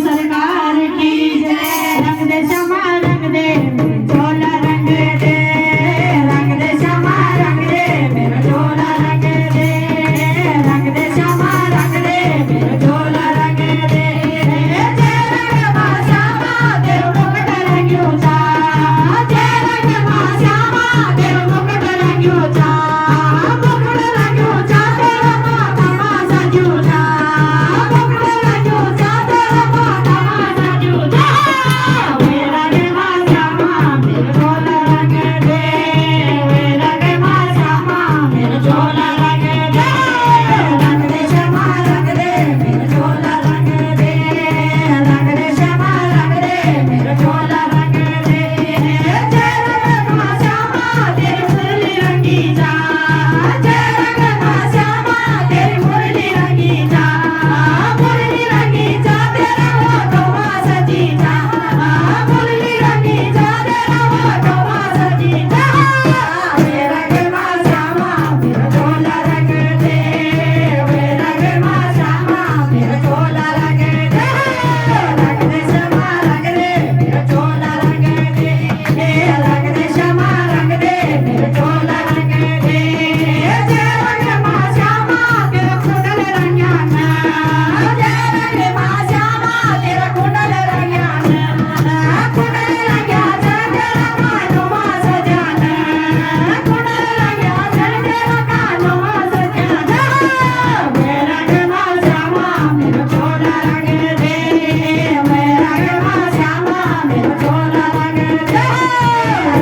सरकार की जय। रंग दे श्यामा रंग दे मेरा चोला रंग दे, रंग दे श्यामा रंग दे मेरा चोला रंग दे, रंग दे श्यामा रंग दे मेरा चोला रंग दे। जय रंग मा श्यामा तेरो मुकुट रंग्यो चा, जय रंग मा श्यामा तेरो मुकुट रंग्यो चा, मुकुट रंग्यो चा तेरा माथा मा सजू चा, मुकुट रंग्यो चा तेरा माथा मा सजू चा। वे रंग मा श्यामा मेरा चोला रंग दे, वे रंग मा श्यामा मेरा चोला रंग दे, रंग दे श्यामा रंग दे मेरा चोला रंग दे, रंग दे श्यामा रंग दे मेरा चोला रंग दे। जय रंग मा श्यामा तेरी मुरली रंगी जा, जय रंग मा श्यामा तेरी मुरली रंगी जा, मुरली रंगी जा तेरा होठों मा सजी जा, मुरली रंगी जा तेरा होठों मा सजी जा। वे रंग मा श्यामा मेरा चोला रंग दे, वे रंग मा श्यामा मेरा चोला रंग दे, रंग दे श्यामा रंग दे मेरा चोला रंग दे, रंग दे श्यामा रंग दे मेरा चोला रंग दे। जय रंग मा श्यामा तेरा कुंडल रंग्याना, जय रंग मा श्यामा तेरा कुंडल रंग्याना, कुंडल रंग्या जय तेरा कानों मा सजाना, कुंडल रंग्या जय तेरा कानों मा सजाना। वे रंग मा श्यामा मेरा चोला रंग दे, वे रंग मा श्यामा मेरा चोला रंग दे,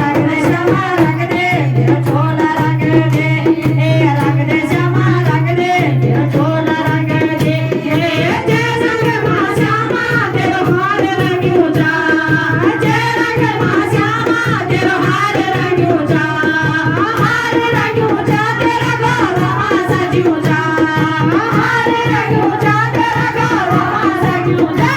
रंग दे श्यामा रंग दे मेरा चोला रंग दे, रंग दे श्यामा रंग दे मेरा चोला रंग दे। जय रंग मा श्यामा तेरा हार रंग्यो चा, जय रंग मा श्यामा तेरा हार रंग्यो चा, हार रंग्यो चा तेरा गला मा सजू चा, हार रंग्यो चा तेरा गला मा सजू चा।